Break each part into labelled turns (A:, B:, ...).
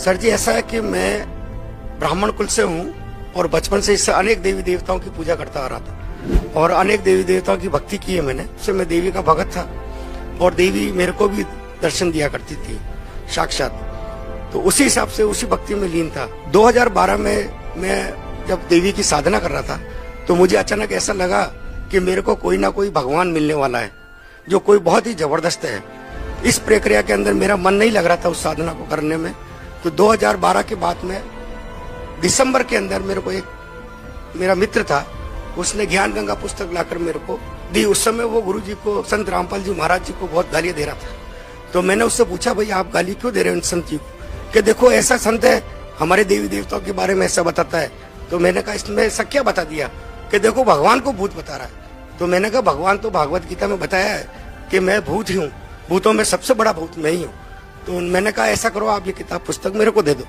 A: Sir जी, ऐसा है कि मैं ब्राह्मण कुल से हूँ और बचपन से इससे अनेक देवी देवताओं की पूजा करता आ रहा था और अनेक देवी देवताओं की भक्ति की है मैंने। उससे मैं देवी का भगत था और देवी मेरे को भी दर्शन दिया करती थी साक्षात। तो उसी हिसाब से उसी भक्ति में लीन था। 2012 में मैं जब देवी की साधना कर रहा था तो मुझे अचानक ऐसा लगा कि मेरे को कोई ना कोई भगवान मिलने वाला है जो कोई बहुत ही जबरदस्त है। इस प्रक्रिया के अंदर मेरा मन नहीं लग रहा था उस साधना को करने में। तो 2012 के बाद में दिसंबर के अंदर मेरे को एक मेरा मित्र था, उसने ज्ञान गंगा पुस्तक लाकर मेरे को दी। उस समय वो गुरु जी को, संत रामपाल जी महाराज जी को बहुत गालियां दे रहा था। तो मैंने उससे पूछा, भाई आप गाली क्यों दे रहे हो संत जी को? कि देखो ऐसा संत है हमारे देवी देवताओं के बारे में ऐसा बताता है। तो मैंने कहा इसमें ऐसा क्या बता दिया? कि देखो भगवान को भूत बता रहा है। तो मैंने कहा भगवान तो भागवत गीता में बताया है कि मैं भूत ही हूँ, भूतों में सबसे बड़ा भूत मैं ही हूँ। तो मैंने कहा ऐसा करो, आप ये किताब पुस्तक मेरे को दे दो।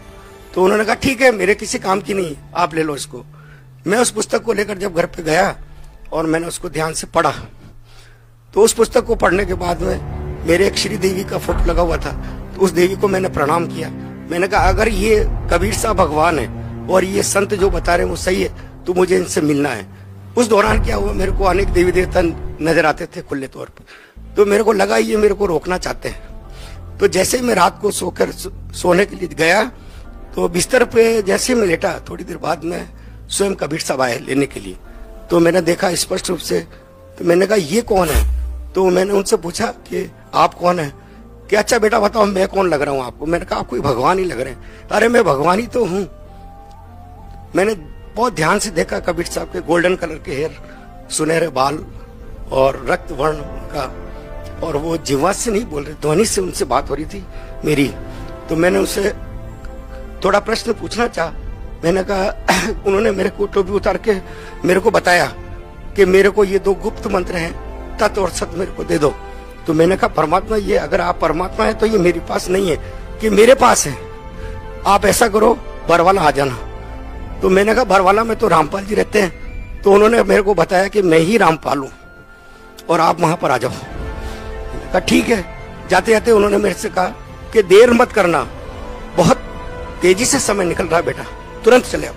A: तो उन्होंने कहा ठीक है, मेरे किसी काम की नहीं, आप ले लो इसको। मैं उस पुस्तक को लेकर जब घर पे गया और मैंने उसको ध्यान से पढ़ा, तो उस पुस्तक को पढ़ने के बाद में मेरे एक श्री देवी का फोटो लगा हुआ था। तो उस देवी को मैंने प्रणाम किया। मैंने कहा अगर ये कबीर साहब भगवान है और ये संत जो बता रहे हैं वो सही है तो मुझे इनसे मिलना है। उस दौरान क्या हुआ, मेरे को अनेक देवी देवता नजर आते थे खुले तौर पर। तो मेरे को लगा ये मेरे को रोकना चाहते हैं। तो जैसे ही मैं रात को सोकर सोने के लिए गया तो बिस्तर पे जैसे मैं लेटा, थोड़ी देर बाद में स्वयं कबीर साहब आए लेने के लिए। तो मैंने देखा स्पष्ट रूप से। तो मैंने कहा ये कौन है? तो मैंने उनसे पूछा कि आप कौन है? कि अच्छा बेटा बताओ मैं कौन लग रहा हूँ आपको? मैंने कहा आप कोई भगवान ही लग रहे हैं। अरे मैं भगवान ही तो हूँ। मैंने बहुत ध्यान से देखा कबीर साहब के गोल्डन कलर के हेयर, सुनहरे बाल और रक्त वर्ण का, और वो जिह्वा से नहीं बोल रहे, ध्वनि से उनसे बात हो रही थी मेरी। तो मैंने उनसे थोड़ा प्रश्न पूछना चाहा। मैंने कहा उन्होंने मेरे को टोपी उतार के मेरे को बताया कि मेरे को ये 2 गुप्त मंत्र हैं, तत् और सत मेरे को दे दो। तो मैंने कहा परमात्मा, ये अगर आप परमात्मा है तो ये मेरे पास नहीं है, कि मेरे पास है। आप ऐसा करो बरवाला आ जाना। तो मैंने कहा बरवाला में तो रामपाल जी रहते हैं। तो उन्होंने मेरे को बताया कि मैं ही रामपाल हूं और आप वहां पर आ जाओ। मैंने कहा ठीक है। जाते जाते उन्होंने मेरे से कहा कि देर मत करना, बहुत तेजी से समय निकल रहा है बेटा, तुरंत चले आओ।